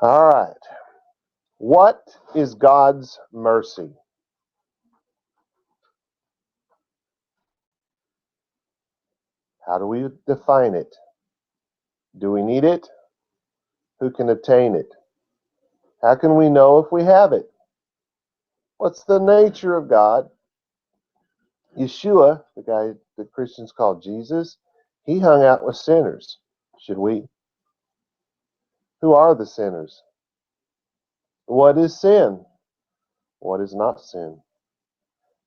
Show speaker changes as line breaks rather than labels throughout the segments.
All right. What is God's mercy? How do we define it? Do we need it? Who can obtain it? How can we know if we have it? What's the nature of God? Yeshua, the guy that Christians call Jesus, he hung out with sinners. Should we? Who are the sinners? What is sin? What is not sin?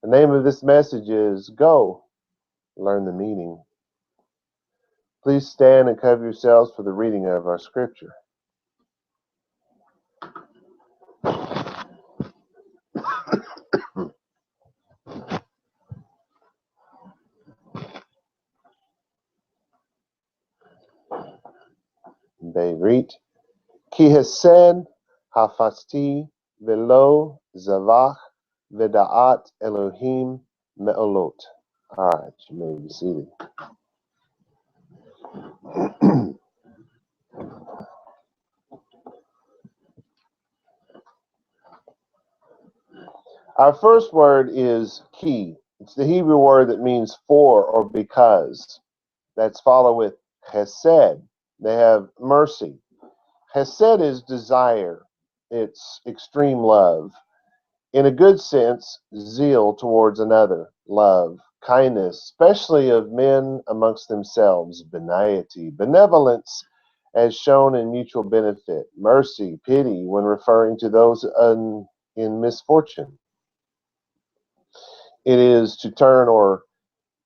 The name of this message is Go, Learn the Meaning. Please stand and cover yourselves for the reading of our scripture. Beirut, Ki hesed hafasti velo zavach veda'at Elohim me'olot. All right, you may be seated. Our first word is ki. It's the Hebrew word that means for or because. That's followed with chesed. They have mercy. Chesed is desire. It's extreme love. In a good sense, zeal towards another, love, kindness, especially of men amongst themselves, benignity, benevolence as shown in mutual benefit, mercy, pity when referring to those in misfortune. It is to turn or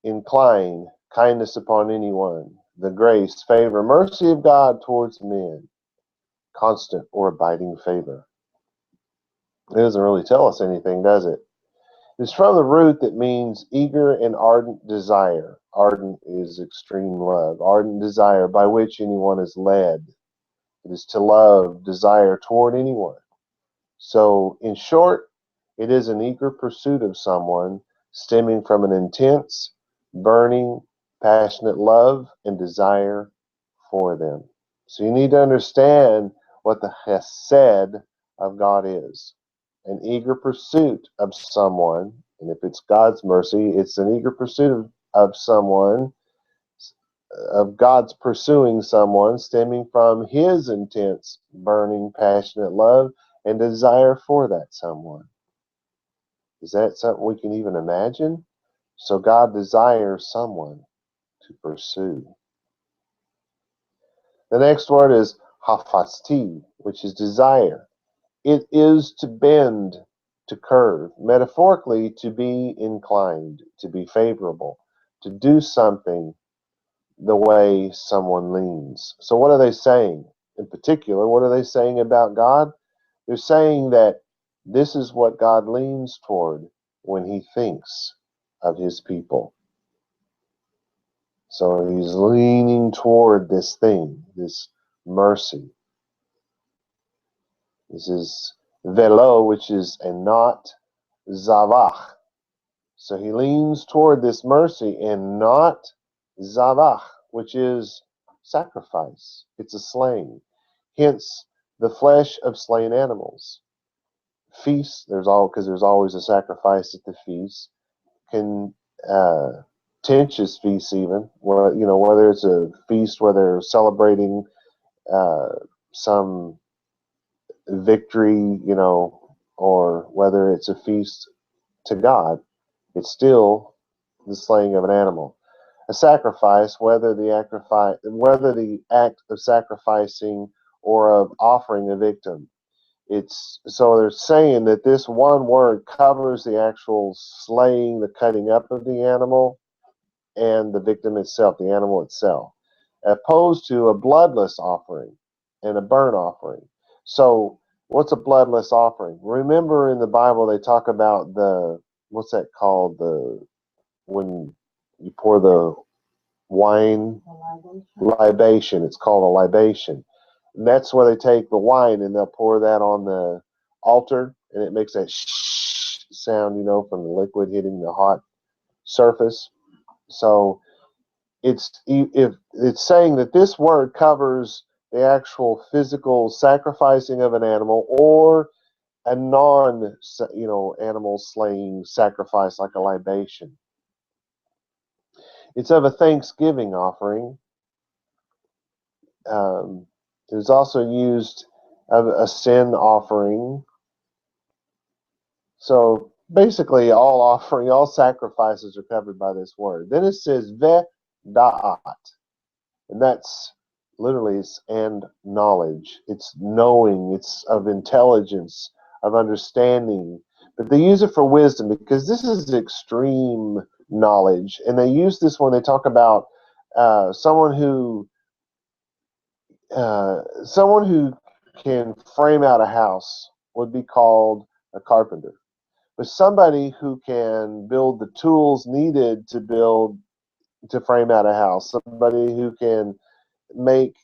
incline kindness upon anyone, the grace, favor, mercy of God towards men, constant or abiding favor. It doesn't really tell us anything, does it? It's from the root that means eager and ardent desire. Ardent is extreme love. Ardent desire by which anyone is led. It is to love, desire toward anyone. So, in short, it is an eager pursuit of someone stemming from an intense, burning, passionate love and desire for them. So you need to understand what the chesed of God is. An eager pursuit of someone, and if it's God's mercy, it's an eager pursuit of someone, of God's pursuing someone stemming from his intense, burning, passionate love and desire for that someone. Is that something we can even imagine? So God desires someone to pursue. The next word is hafasti, which is desire. It is to bend, to curve, metaphorically to be inclined, to be favorable, to do something the way someone leans. So what are they saying? In particular, what are they saying about God? They're saying that this is what God leans toward when he thinks of his people. So he's leaning toward this thing, this mercy. This is velo, which is and not zavach. So he leans toward this mercy and not zavach, which is sacrifice. It's a slaying. Hence, the flesh of slain animals. Feasts, there's always a sacrifice at the feast. Contentious feasts, even whether it's a feast where they're celebrating some victory, or whether it's a feast to God, it's still the slaying of an animal. A sacrifice, whether the act of sacrificing or of offering a victim. So they're saying that this one word covers the actual slaying, the cutting up of the animal, and the victim itself, the animal itself, opposed to a bloodless offering and a burnt offering. So what's a bloodless offering? Remember in the Bible they talk about what's that called? When you pour the wine libation. It's called a libation. And that's where they take the wine and they'll pour that on the altar, and it makes that sound, from the liquid hitting the hot surface. So if it's saying that this word covers the actual physical sacrificing of an animal or a non, animal slaying sacrifice like a libation. It's of a thanksgiving offering. It's also used of a sin offering. So basically, all sacrifices are covered by this word. Then it says ve da'at, and that's literally and knowledge. It's knowing. It's of intelligence, of understanding. But they use it for wisdom because this is extreme knowledge, and they use this when they talk about someone who can frame out a house would be called a carpenter. But somebody who can build the tools needed to frame out a house, somebody who can make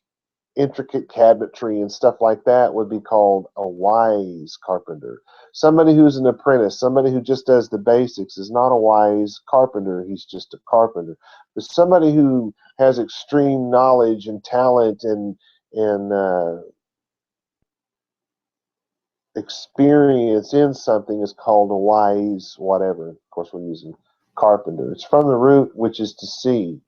intricate cabinetry and stuff like that would be called a wise carpenter. Somebody who's an apprentice, somebody who just does the basics is not a wise carpenter, he's just a carpenter. But somebody who has extreme knowledge and talent and experience in something is called a wise whatever. Of course, we're using carpenter. It's from the root, which is to see,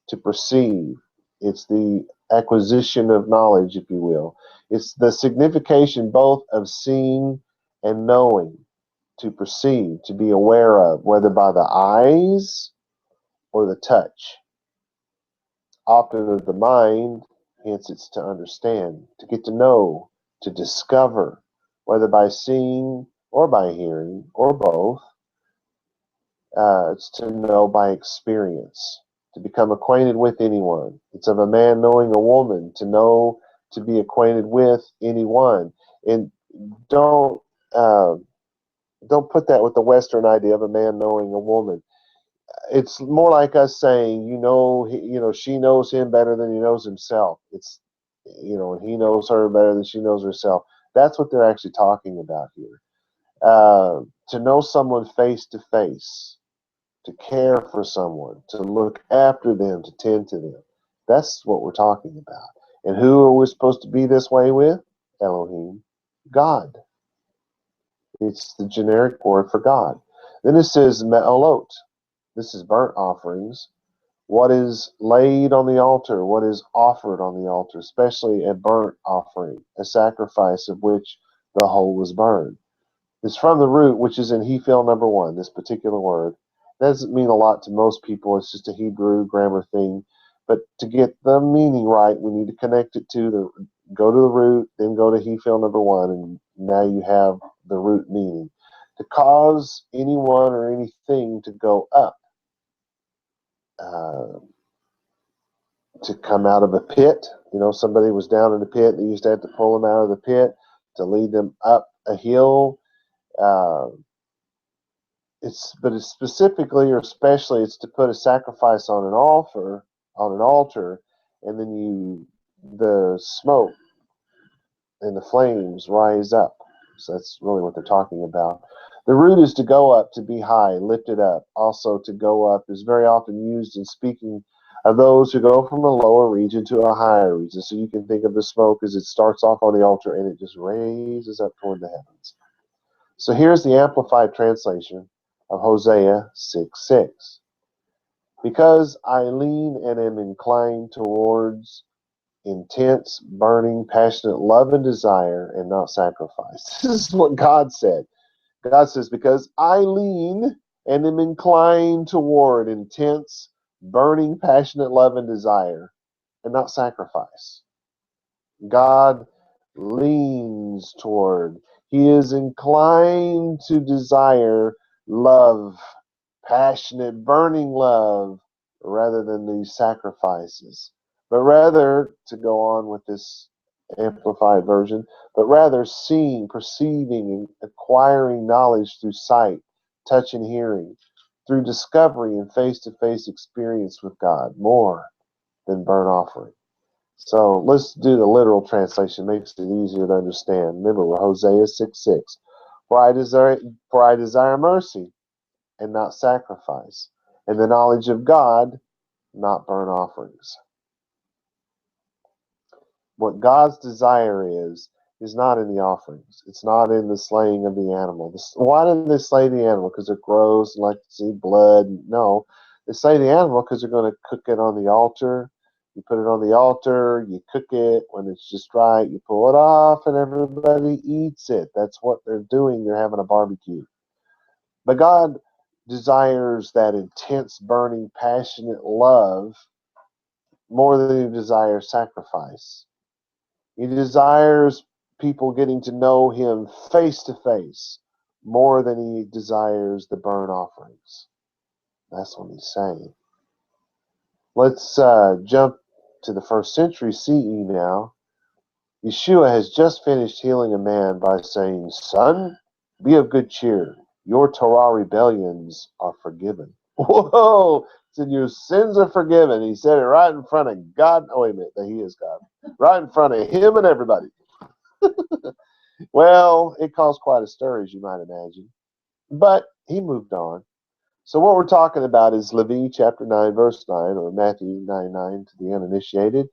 to perceive. It's the acquisition of knowledge, if you will. It's the signification both of seeing and knowing, to perceive, to be aware of, whether by the eyes or the touch. Often of the mind, hence it's to understand, to get to know, to discover, whether by seeing or by hearing or both. It's to know by experience, to become acquainted with anyone. It's of a man knowing a woman, to know, to be acquainted with anyone. And don't put that with the Western idea of a man knowing a woman. It's more like us saying, she knows him better than he knows himself. It's, and he knows her better than she knows herself. That's what they're actually talking about here. To know someone face to face, to care for someone, to look after them, to tend to them. That's what we're talking about. And who are we supposed to be this way with? Elohim, God. It's the generic word for God. Then it says me'olot. This is burnt offerings. What is laid on the altar, what is offered on the altar, especially a burnt offering, a sacrifice of which the whole was burned. It's from the root, which is in Hephil number 1, this particular word. That doesn't mean a lot to most people. It's just a Hebrew grammar thing. But to get the meaning right, we need to connect it to go to the root, then go to Hephil number 1, and now you have the root meaning. To cause anyone or anything to go up. To come out of a pit. Somebody was down in the pit. They used to have to pull them out of the pit to lead them up a hill. It's specifically or especially it's to put a sacrifice on an altar, and then the smoke and the flames rise up. So that's really what they're talking about. The root is to go up, to be high, lifted up. Also, to go up is very often used in speaking of those who go from a lower region to a higher region. So you can think of the smoke as it starts off on the altar and it just raises up toward the heavens. So here's the Amplified translation of Hosea 6:6. Because I lean and am inclined towards intense, burning, passionate love and desire and not sacrifice. This is what God said. God says, because I lean and am inclined toward intense, burning, passionate love and desire and not sacrifice. God leans toward. He is inclined to desire love, passionate, burning love, rather than these sacrifices. But rather, to go on with this amplified version, but rather seeing, perceiving, and acquiring knowledge through sight, touch, and hearing, through discovery and face-to-face experience with God, more than burnt offering. So let's do the literal translation. Makes it easier to understand. Remember, Hosea 6:6. For I desire mercy and not sacrifice, and the knowledge of God, not burnt offerings. What God's desire is not in the offerings. It's not in the slaying of the animal. Why did they slay the animal? Because they're gross and like to see blood? No. They slay the animal because they're going to cook it on the altar. You put it on the altar, you cook it. When it's just right, you pull it off, and everybody eats it. That's what they're doing. They're having a barbecue. But God desires that intense, burning, passionate love more than he desires sacrifice. He desires people getting to know him face to face more than he desires the burnt offerings. That's what he's saying. Let's jump to the 1st century CE now. Yeshua has just finished healing a man by saying, "Son, be of good cheer. Your Torah rebellions are forgiven." Whoa! He said, "Your sins are forgiven." He said it right in front of God. Oh, wait a minute. He is God. Right in front of him and everybody. Well, it caused quite a stir, as you might imagine. But he moved on. So what we're talking about is Levi chapter 9, verse 9, or Matthew 9:9 to the uninitiated.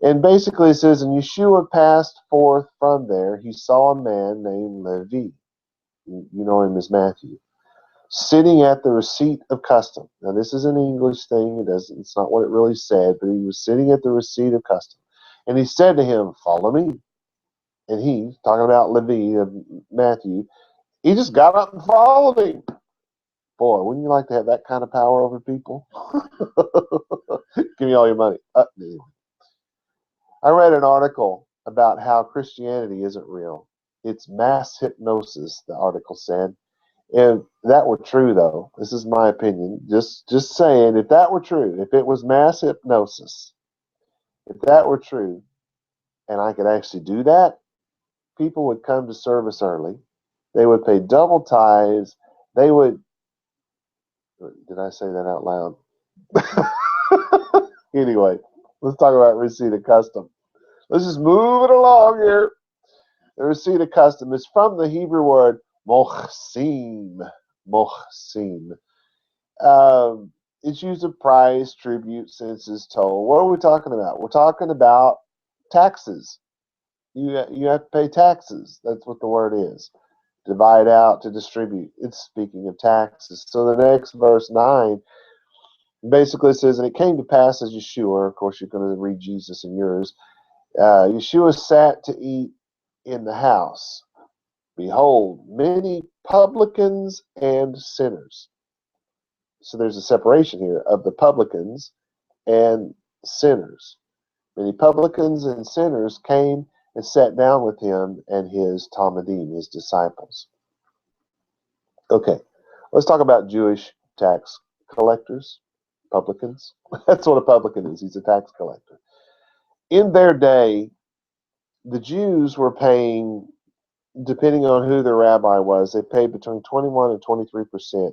And basically it says, "And Yeshua passed forth from there. He saw a man named Levi." You know him as Matthew. "Sitting at the receipt of custom." Now this is an English thing. It's not what it really said, but he was sitting at the receipt of custom. "And he said to him, 'Follow me.' And he, talking about Levi of Matthew, he just got up and followed him." Boy, wouldn't you like to have that kind of power over people? Give me all your money. Anyway. I read an article about how Christianity isn't real. It's mass hypnosis, the article said. If that were true, though, this is my opinion, just saying, if that were true, if it was mass hypnosis, if that were true, and I could actually do that, people would come to service early. They would pay double tithes. They would, did I say that out loud? Anyway, let's talk about receipt of custom. Let's just move it along here. The receipt of custom is from the Hebrew word mochsim. Mochsim. It's used of price, tribute, census, toll. What are we talking about? We're talking about taxes. You have to pay taxes. That's what the word is. Divide out, to distribute. It's speaking of taxes. So the next verse 9 basically says, "And it came to pass as Yeshua," of course you're going to read Jesus in yours, "Yeshua sat to eat in the house. Behold, many publicans and sinners." So there's a separation here of the publicans and sinners. Many publicans and sinners came and sat down with him and his Talmudim, his disciples. Okay, let's talk about Jewish tax collectors, publicans. That's what a publican is. He's a tax collector. In their day, the Jews were paying, depending on who the rabbi was, they paid between 21 and 23%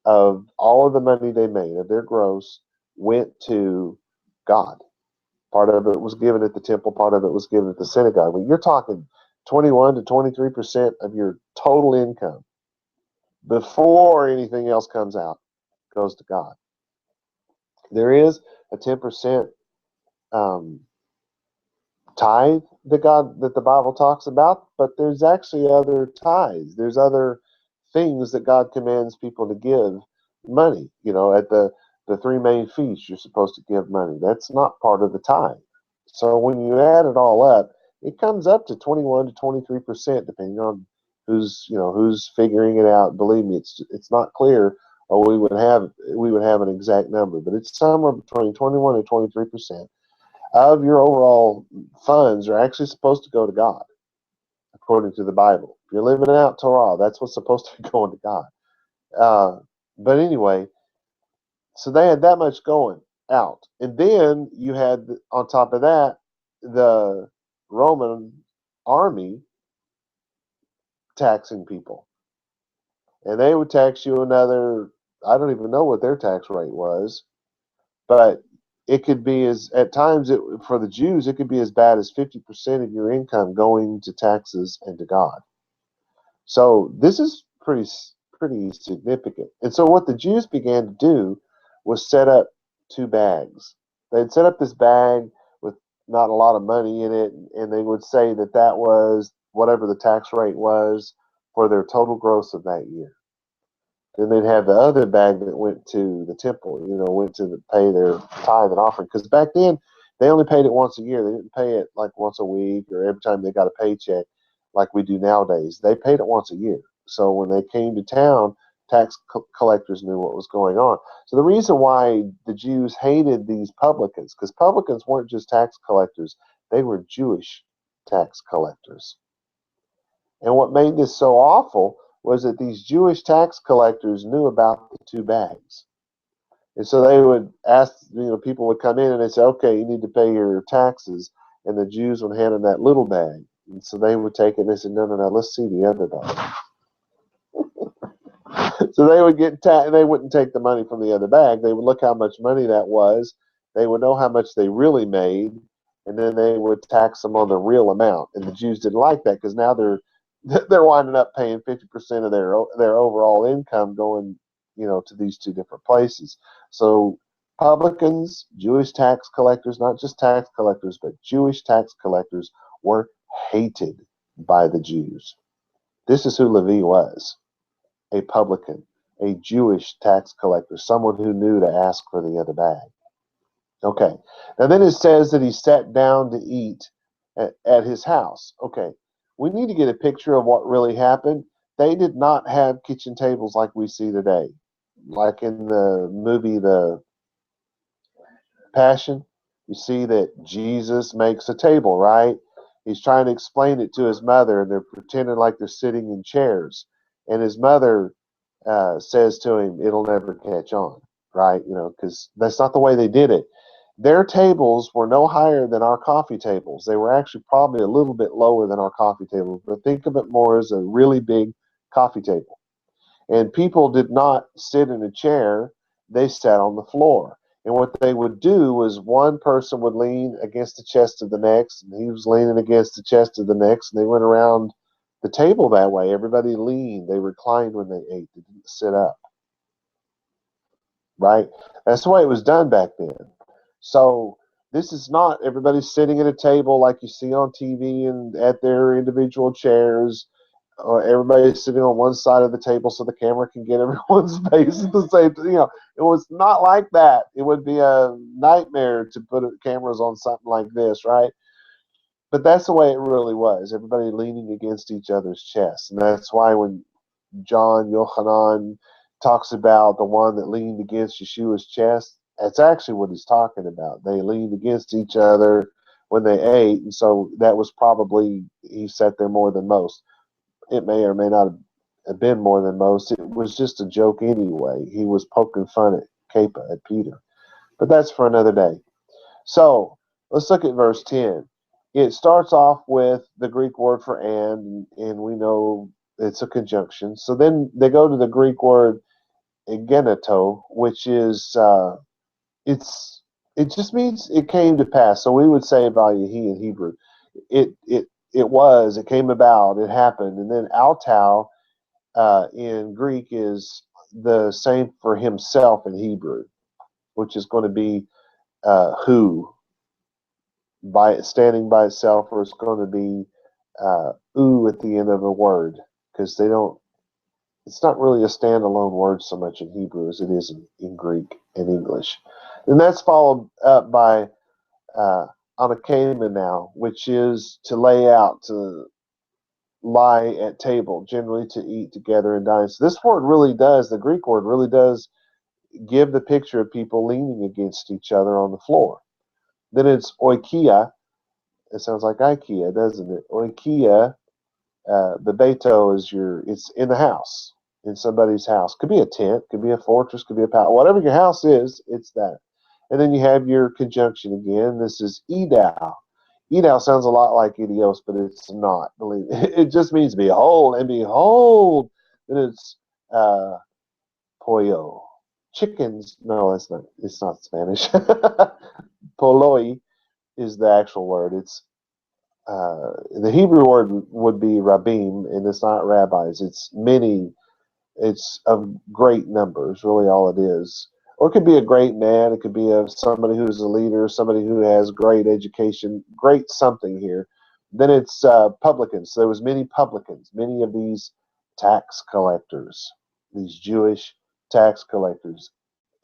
of all of the money they made, of their gross, went to God. Part of it was given at the temple, part of it was given at the synagogue. But you're talking 21 to 23% of your total income before anything else comes out goes to God. There is a 10% tithe that the Bible talks about, but there's actually other tithes. There's other things that God commands people to give money. You know, at the three main feasts, you're supposed to give money. That's not part of the tithe. So when you add it all up, it comes up to 21 to 23%, depending on who's figuring it out. Believe me, it's not clear, or we would have an exact number, but it's somewhere between 21 and 23% of your overall funds are actually supposed to go to God, according to the Bible. If you're living out Torah, that's what's supposed to be going to God. But anyway, so they had that much going out. And then you had, on top of that, the Roman army taxing people. And they would tax you another, I don't even know what their tax rate was, but it could be at times, for the Jews, it could be as bad as 50% of your income going to taxes and to God. So this is pretty significant. And so what the Jews began to do was set up 2 bags. They'd set up this bag with not a lot of money in it, and they would say that that was whatever the tax rate was for their total gross of that year. Then they'd have the other bag that went to the temple, went to pay their tithe and offering. Because back then, they only paid it once a year. They didn't pay it like once a week or every time they got a paycheck like we do nowadays. They paid it once a year. So when they came to town, tax collectors knew what was going on. So the reason why the Jews hated these publicans, because publicans weren't just tax collectors, they were Jewish tax collectors. And what made this so awful was that these Jewish tax collectors knew about the 2 bags. And so they would ask, people would come in and they'd say, okay, you need to pay your taxes. And the Jews would hand them that little bag. And so they would take it and they said, no, let's see the other bag. So they would they wouldn't take the money from the other bag. They would look how much money that was. They would know how much they really made. And then they would tax them on the real amount. And the Jews didn't like that because now they're winding up paying 50% of their overall income going, to these 2 different places. So publicans, Jewish tax collectors, not just tax collectors, but Jewish tax collectors were hated by the Jews. This is who Levi was, a publican, a Jewish tax collector, someone who knew to ask for the other bag. Okay, now then it says that he sat down to eat at his house. Okay, we need to get a picture of what really happened. They did not have kitchen tables like we see today. Like in the movie The Passion, you see that Jesus makes a table, right? He's trying to explain it to his mother, and they're pretending like they're sitting in chairs. And his mother says to him, it'll never catch on, right? Because that's not the way they did it. Their tables were no higher than our coffee tables. They were actually probably a little bit lower than our coffee tables, but think of it more as a really big coffee table. And people did not sit in a chair, they sat on the floor. And what they would do was one person would lean against the chest of the next, and he was leaning against the chest of the next, and they went around the table that way. Everybody leaned. They reclined when they ate. They didn't sit up. Right? That's the way it was done back then. So this is not everybody sitting at a table like you see on TV and at their individual chairs. Everybody's sitting on one side of the table so the camera can get everyone's face at the same time. It was not like that. It would be a nightmare to put cameras on something like this, right? But that's the way it really was. Everybody leaning against each other's chests. And that's why when John Yochanan talks about the one that leaned against Yeshua's chest, that's actually what he's talking about. They leaned against each other when they ate, and so that was probably, he sat there more than most. It may or may not have been more than most. It was just a joke anyway. He was poking fun at Kepa, at Peter. But that's for another day. So let's look at verse 10. It starts off with the Greek word for and we know it's a conjunction. So then they go to the Greek word egeneto, which is it just means it came to pass. So we would say vayahi in Hebrew. It came about, it happened. And then autau in Greek is the same for himself in Hebrew, which is going to be who, standing by itself, or it's going to be oo at the end of a word, because it's not really a standalone word so much in Hebrew as it is in Greek and English. And that's followed up by anakema now, which is to lay out, to lie at table, generally to eat together and dine. So this word really does, the Greek word really does give the picture of people leaning against each other on the floor. Then it's oikia. It sounds like IKEA, doesn't it? Oikia, the beto is it's in the house, in somebody's house. Could be a tent, could be a fortress, could be a palace. Whatever your house is, it's that. And then you have your conjunction again. This is edau. Edau sounds a lot like idios, but it's not. Believe it just means behold, and behold. Then it's pollo. Chickens. No, that's not. It's not Spanish. Poloi is the actual word. It's the Hebrew word would be rabim, and it's not rabbis. It's many. It's of great numbers. Really, all it is. Or it could be a great man. It could be somebody who's a leader, somebody who has great education, great something here. Then it's publicans. So there was many publicans, many of these tax collectors, these Jewish tax collectors.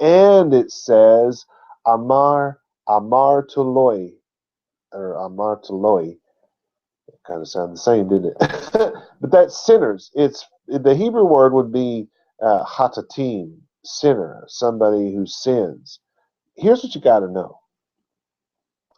And it says Amar Toloi, or Amar Toloi. It kind of sounded the same, didn't it? But that's sinners. It's the Hebrew word would be hatatim, sinner, somebody who sins. Here's what you got to know: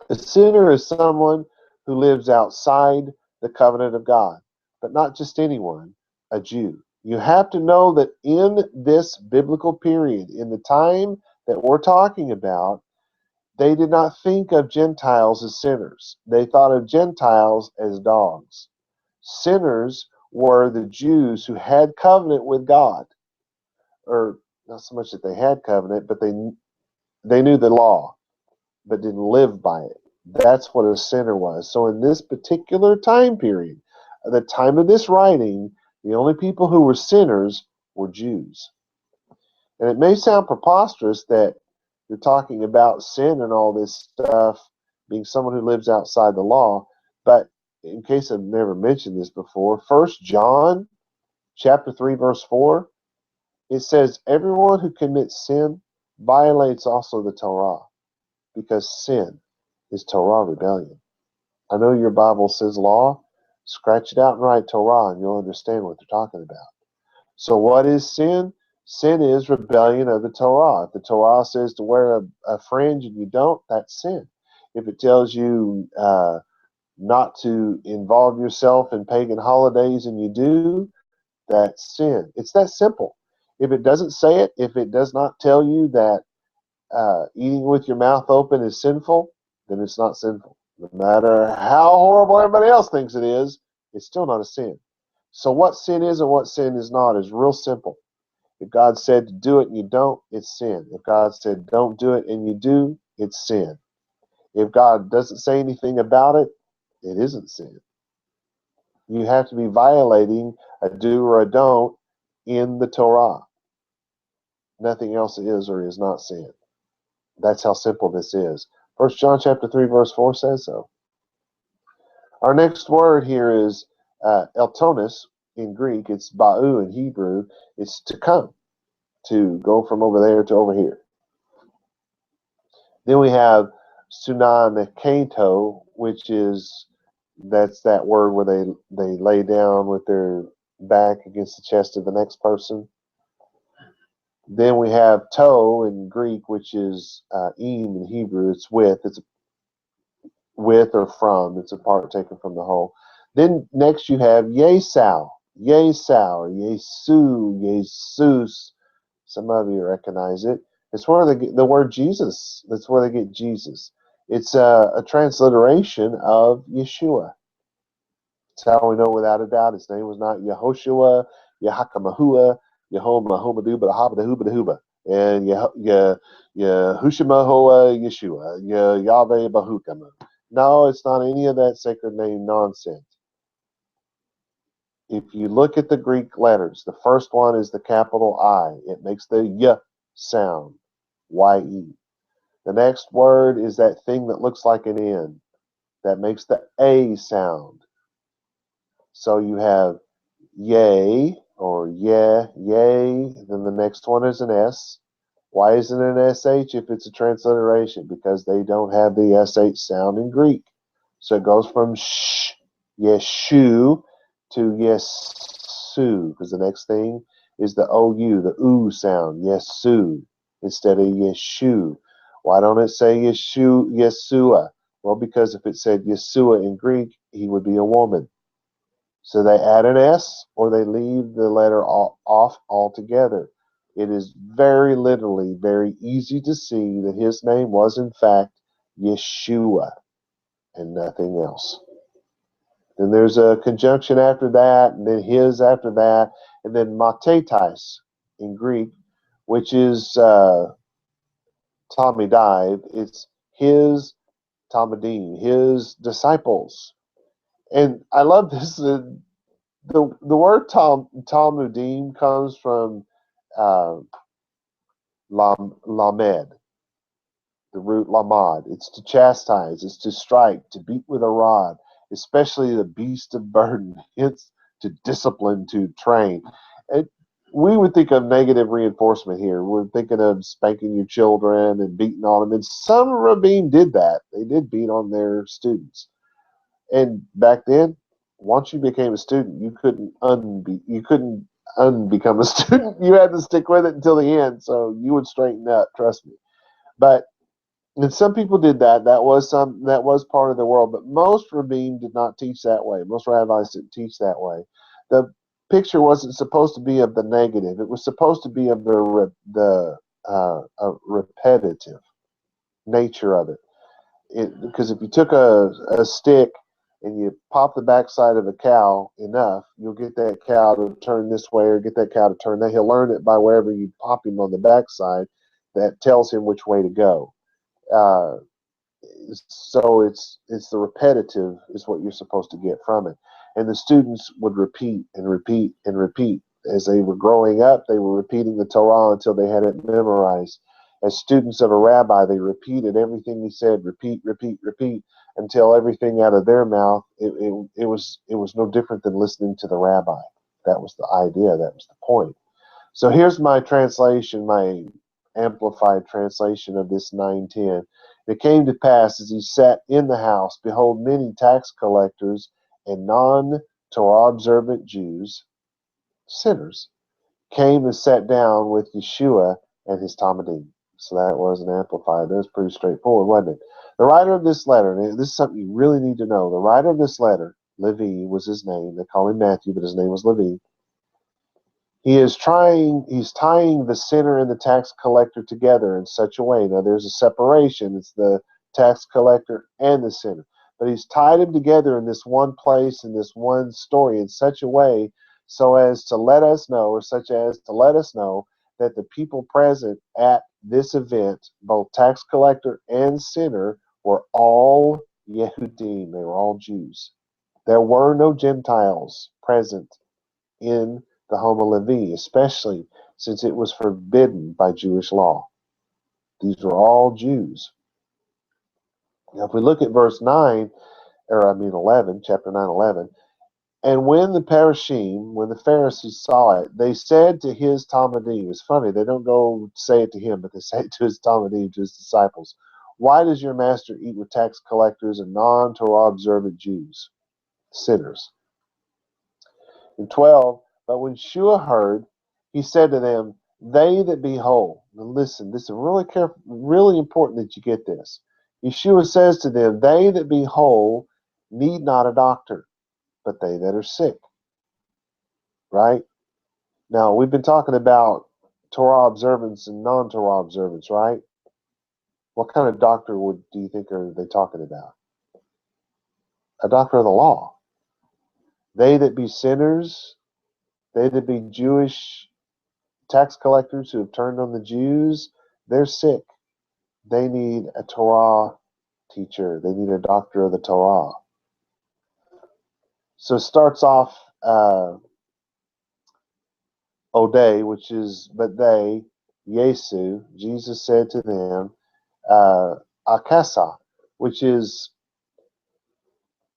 a sinner is someone who lives outside the covenant of God, but not just anyone, a Jew. You have to know that in this biblical period, in the time that we're talking about, they did not think of Gentiles as sinners. They thought of Gentiles as dogs. Sinners were the Jews who had covenant with God, or not so much that they had covenant, but they knew the law, but didn't live by it. That's what a sinner was. So in this particular time period, at the time of this writing, the only people who were sinners were Jews. And it may sound preposterous that you're talking about sin and all this stuff being someone who lives outside the law, but in case I've never mentioned this before, 1 John chapter 3 verse 4, it says everyone who commits sin violates also the Torah, because sin is Torah rebellion. I know your Bible says law. Scratch it out and write Torah, and you'll understand what they're talking about. So what is sin? Sin is rebellion of the Torah. If the Torah says to wear a fringe and you don't, that's sin. If it tells you not to involve yourself in pagan holidays and you do, that's sin. It's that simple. If it doesn't say it, if it does not tell you that eating with your mouth open is sinful, then it's not sinful. No matter how horrible everybody else thinks it is, it's still not a sin. So what sin is and what sin is not is real simple. If God said to do it and you don't, it's sin. If God said don't do it and you do, it's sin. If God doesn't say anything about it, it isn't sin. You have to be violating a do or a don't in the Torah. Nothing else is or is not sin. That's how simple this is. 1 John chapter 3 verse 4 says so. Our next word here is eltonis in Greek. It's ba'u in Hebrew. It's to come, to go from over there to over here. Then we have sunanekato, which is, that's that word where they lay down with their back against the chest of the next person. Then we have to in Greek, which is im in Hebrew. It's with. It's with or from. It's a part taken from the whole. Then next you have Yesau, Yesau, Yesu, Jesus. Some of you recognize it. It's where they get the word Jesus. That's where they get Jesus. It's a transliteration of Yeshua. That's how we know without a doubt his name was not Yehoshua, Yehakamahua, Yehomahomaduba, Habadahuba, and Yahushamahoa Yeshua, Yahweh Bahukama. No, it's not any of that sacred name nonsense. If you look at the Greek letters, the first one is the capital I. It makes the Y sound, Y-E. The next word is that thing that looks like an N. That makes the A sound. So you have yay, or yeah, yay. Then the next one is an S. Why isn't it an SH if it's a transliteration? Because they don't have the SH sound in Greek. So it goes from sh, yeshu, to yesu, because the next thing is the OU, the oo sound, yesu, instead of yeshu. Why don't it say yeshu, Yeshua? Well, because if it said Yeshua in Greek, he would be a woman. So they add an S or they leave the letter off altogether. It is very literally very easy to see that his name was in fact Yeshua and nothing else. Then there's a conjunction after that, and then his after that, and then matetais in Greek, which is Talmidive. It's his Talmudim, his disciples. And I love this. The word Talmudim comes from lamed, the root lamad. It's to chastise, it's to strike, to beat with a rod, especially the beast of burden. It's to discipline, to train. It, we would think of negative reinforcement here. We're thinking of spanking your children and beating on them. And some rabbin did that. They did beat on their students. And back then, once you became a student, you couldn't unbecome a student. You had to stick with it until the end. So you would straighten up, trust me. But and some people did that. That was part of the world. But most rabbin did not teach that way. Most rabbis didn't teach that way. The picture wasn't supposed to be of the negative. It was supposed to be of the repetitive nature of it. Because if you took a stick and you pop the backside of a cow enough, you'll get that cow to turn this way or get that cow to turn that. He'll learn it by wherever you pop him on the backside. That tells him which way to go. Uh, so it's the repetitive is what you're supposed to get from it. And the students would repeat and repeat and repeat. As they were growing up, they were repeating the Torah until they had it memorized. As students of a rabbi, they repeated everything he said, repeat, repeat, repeat, until everything out of their mouth, it was no different than listening to the rabbi. That was the idea. That was the point. So here's my translation, my amplified translation of this 9:10. It came to pass as he sat in the house, behold, many tax collectors and non-Torah observant Jews, sinners, came and sat down with Yeshua and his Talmudim. So that was an amplified. That was pretty straightforward, wasn't it? The writer of this letter, and this is something you really need to know. The writer of this letter, Levi was his name. They call him Matthew, but his name was Levi. He's tying the sinner and the tax collector together in such a way. Now there's a separation. It's the tax collector and the sinner. But he's tied them together in this one place, in this one story, in such a way so as to let us know, that the people present at this event, both tax collector and sinner, were all Yehudim. They were all Jews. There were no Gentiles present in the Homo Levi, especially since it was forbidden by Jewish law. These were all Jews. Now, if we look at verse 9, 11, chapter 9, 11, and when the Pharisees saw it, they said to his Talmudim, it's funny, they don't go say it to him, but they say it to his Talmudim, to his disciples, why does your master eat with tax collectors and non-Torah observant Jews, sinners? In 12, but when Yeshua heard, he said to them, they that be whole. Now listen, this is really careful, really important that you get this. Yeshua says to them, they that be whole need not a doctor, but they that are sick. Right? Now, we've been talking about Torah observance and non-Torah observance, right? What kind of doctor do you think are they talking about? A doctor of the law. They that be sinners, they that be Jewish tax collectors who have turned on the Jews, they're sick. They need a Torah teacher. They need a doctor of the Torah. So it starts off Ode, which is, but they, Yesu, Jesus said to them, Akasa, which is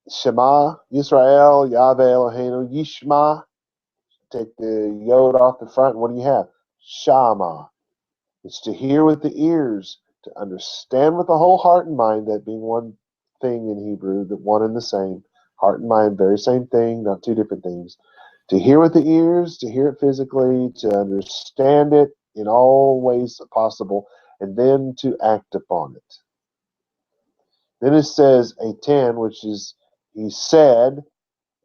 Shema, Yisrael, Yahweh Eloheinu, Yishma. Take the yod off the front. What do you have? Shama. It's to hear with the ears, to understand with the whole heart and mind, that being one thing in Hebrew, that one and the same. Heart and mind, very same thing, not two different things. To hear with the ears, to hear it physically, to understand it in all ways possible, and then to act upon it. Then it says a 10, which is he said,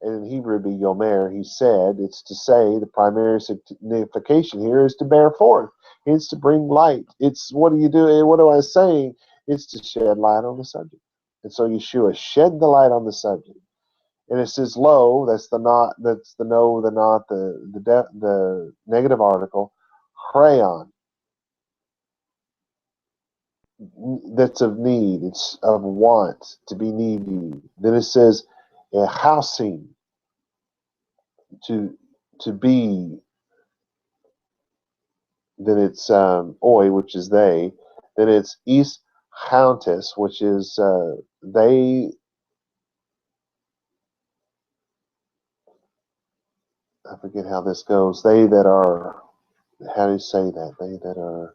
and in Hebrew it'd be yomer, he said. It's to say. The primary signification here is to bear forth. It's to bring light. It's what do you do? What am I saying? It's to shed light on the subject. And so Yeshua shed the light on the subject. And it says lo, that's the not, that's the no, the not, the negative article, crayon. That's of need. It's of want, to be needy. Then it says a housing, to be Then it's oi, which is they. Then it's is hauntes, which is they. I forget how this goes. They that are. How do you say that? They that are.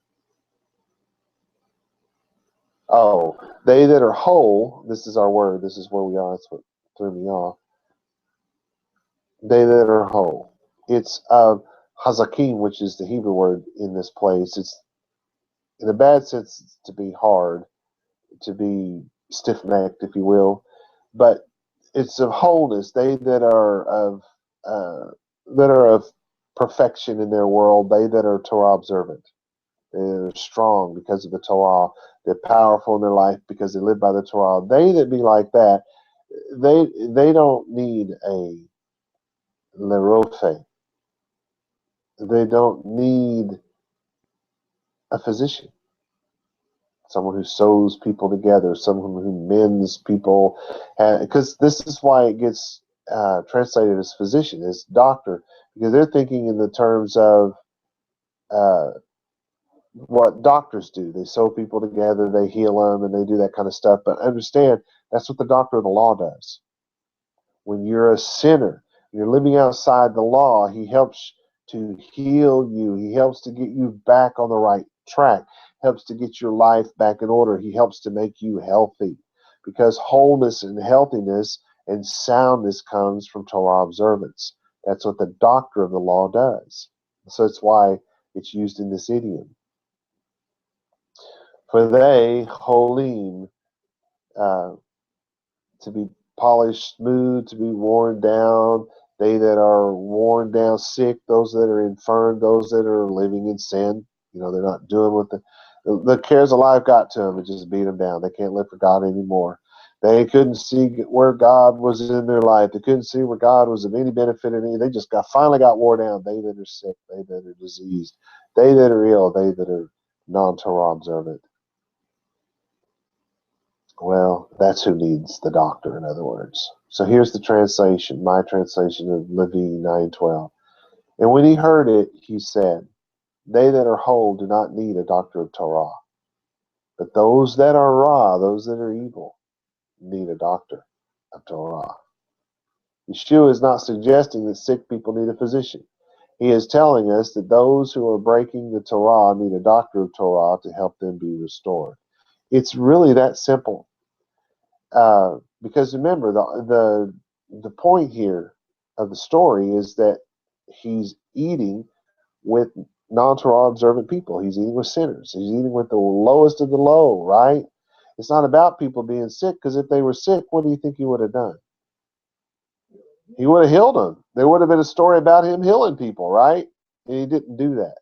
Oh, they that are whole. This is our word. This is where we are. That's what threw me off. They that are whole. It's hazakim, which is the Hebrew word in this place. It's in a bad sense to be hard, to be stiff-necked, if you will, but it's of wholeness. They uh, that are of perfection in their world. They that are Torah observant. They're strong because of the Torah. They're powerful in their life because they live by the Torah. They that be like that, they don't need a lerofe. They don't need a physician, someone who sews people together, someone who mends people, because this is why it gets translated as physician, as doctor, because they're thinking in the terms of uh, what doctors do. They sew people together, they heal them, and they do that kind of stuff. But understand, that's what the doctor of the law does. When you're a sinner, you're living outside the law, he helps to heal you. He helps to get you back on the right track, helps to get your life back in order. He helps to make you healthy because wholeness and healthiness and soundness comes from Torah observance. That's what the doctor of the law does. So that's why it's used in this idiom. For they, holim, uh, to be polished smooth, to be worn down. They that are worn down, sick, those that are infirm, those that are living in sin. You know, they're not doing what the cares of life got to them and just beat them down. They can't live for God anymore. They couldn't see where God was in their life. They couldn't see where God was of any benefit in any. They just finally got wore down. They that are sick, they that are diseased, they that are ill, they that are non-Torah observant. Well, that's who needs the doctor, in other words. So here's the translation, my translation of Levi 9:12. And when he heard it, he said, they that are whole do not need a doctor of Torah, but those that are raw, those that are evil, need a doctor of Torah. Yeshua is not suggesting that sick people need a physician. He is telling us that those who are breaking the Torah need a doctor of Torah to help them be restored. It's really that simple. Because remember, the point here of the story is that he's eating with non-Torah observant people. He's eating with sinners. He's eating with the lowest of the low, right? It's not about people being sick, because if they were sick, what do you think he would have done? He would have healed them. There would have been a story about him healing people, right? And he didn't do that.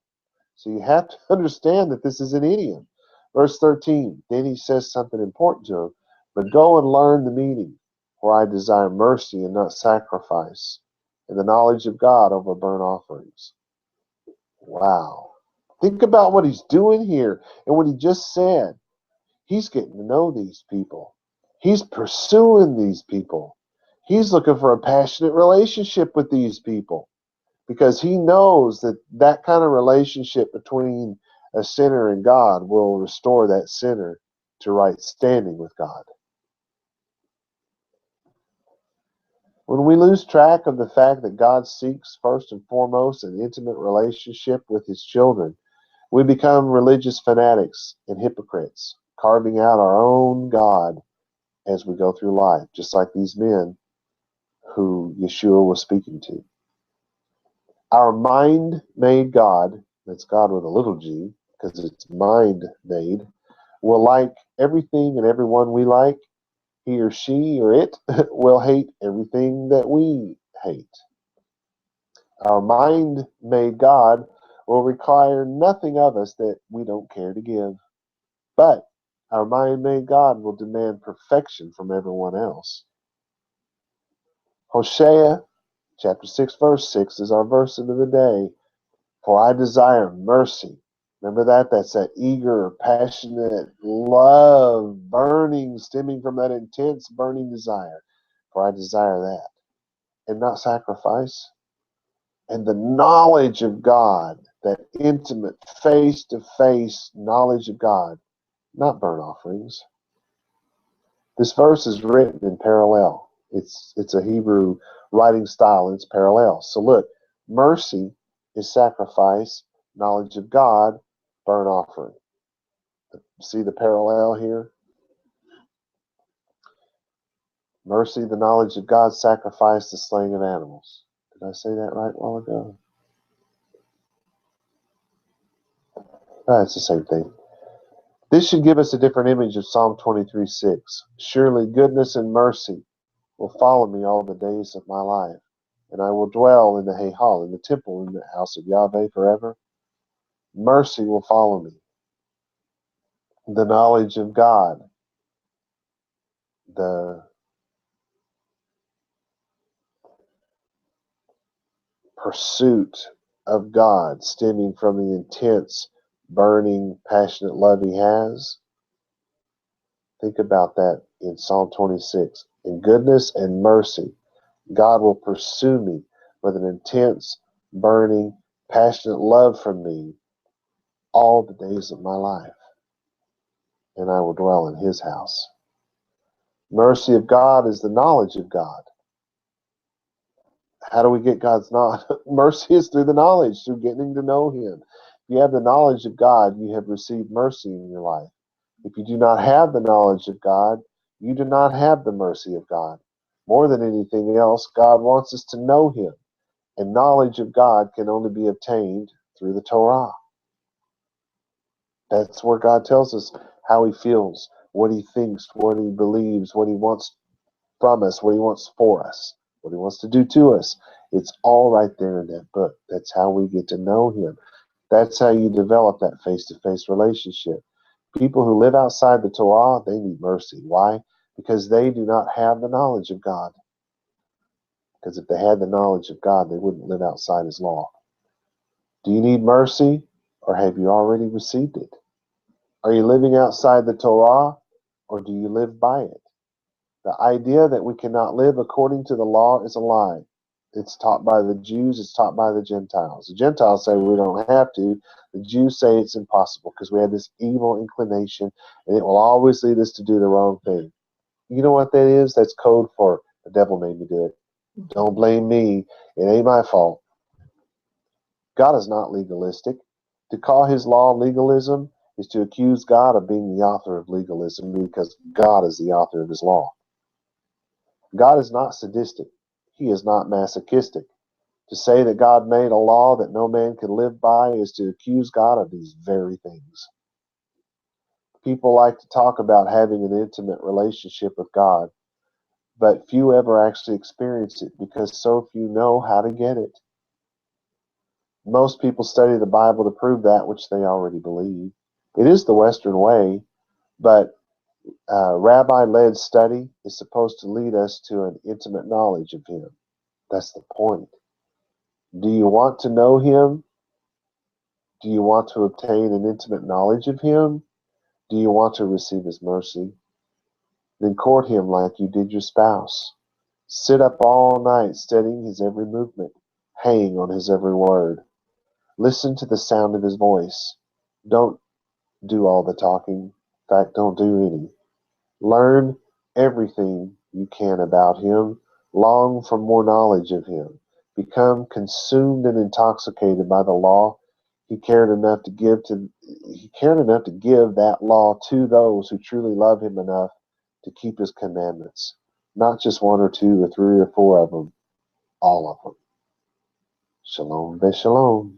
So you have to understand that this is an idiom. Verse 13, then he says something important to him, but go and learn the meaning, for I desire mercy and not sacrifice, and the knowledge of God over burnt offerings. Wow. Think about what he's doing here and what he just said. He's getting to know these people. He's pursuing these people. He's looking for a passionate relationship with these people, because he knows that that kind of relationship between a sinner and God will restore that sinner to right standing with God. When we lose track of the fact that God seeks first and foremost an intimate relationship with his children, we become religious fanatics and hypocrites, carving out our own God as we go through life, just like these men who Yeshua was speaking to. Our mind-made God, that's God with a little g, because it's mind-made, will like everything and everyone we like. He or she or it will hate everything that we hate. Our mind-made God will require nothing of us that we don't care to give. But our mind-made God will demand perfection from everyone else. Hosea chapter 6, verse 6 is our verse of the day. For I desire mercy. Remember that? That's that eager, passionate love, burning, stemming from that intense, burning desire. For I desire that. And not sacrifice. and the knowledge of God, that intimate face-to-face knowledge of God, not burnt offerings. This verse is written in parallel. It's a Hebrew writing style, and it's parallel. So look, mercy is sacrifice, knowledge of God, burnt offering. See the parallel here? Mercy, the knowledge of God, sacrifice, the slaying of animals. Did I say that right a while ago? It's the same thing. This should give us a different image of Psalm 23:6. Surely goodness and mercy will follow me all the days of my life, and I will dwell in the Hayhal, in the temple, in the house of Yahweh forever. Mercy will follow me. The knowledge of God, the pursuit of God stemming from the intense, burning, passionate love he has. Think about that in Psalm 26. In goodness and mercy, God will pursue me with an intense, burning, passionate love for me all the days of my life, and I will dwell in his house. Mercy of God is the knowledge of God. How do we get God's knowledge? Mercy is through the knowledge, through getting to know him. If you have the knowledge of God, you have received mercy in your life. If you do not have the knowledge of God, you do not have the mercy of God. More than anything else, God wants us to know him, and knowledge of God can only be obtained through the Torah. That's where God tells us how he feels, what he thinks, what he believes, what he wants from us, what he wants for us, what he wants to do to us. It's all right there in that book. That's how we get to know him. That's how you develop that face-to-face relationship. People who live outside the Torah, they need mercy. Why? Because they do not have the knowledge of God. Because if they had the knowledge of God, they wouldn't live outside his law. Do you need mercy, or have you already received it? Are you living outside the Torah, or do you live by it? The idea that we cannot live according to the law is a lie. It's taught by the Jews, it's taught by the Gentiles. The Gentiles say we don't have to. The Jews say it's impossible because we have this evil inclination and it will always lead us to do the wrong thing. You know what that is? That's code for the devil made me do it. Don't blame me. It ain't my fault. God is not legalistic. To call his law legalism is to accuse God of being the author of legalism because God is the author of his law. God is not sadistic. He is not masochistic. To say that God made a law that no man can live by is to accuse God of these very things. People like to talk about having an intimate relationship with God, but few ever actually experience it because so few know how to get it. Most people study the Bible to prove that which they already believe. It is the Western way, but rabbi-led study is supposed to lead us to an intimate knowledge of him. That's the point. Do you want to know him? Do you want to obtain an intimate knowledge of him? Do you want to receive his mercy? Then court him like you did your spouse. Sit up all night studying his every movement, hanging on his every word. Listen to the sound of his voice. Don't do all the talking. In fact, don't do any. Learn everything you can about him. Long for more knowledge of him. Become consumed and intoxicated by the law. He cared enough to give that law to those who truly love him enough to keep his commandments. Not just one or two or three or four of them, all of them. Shalom, be shalom.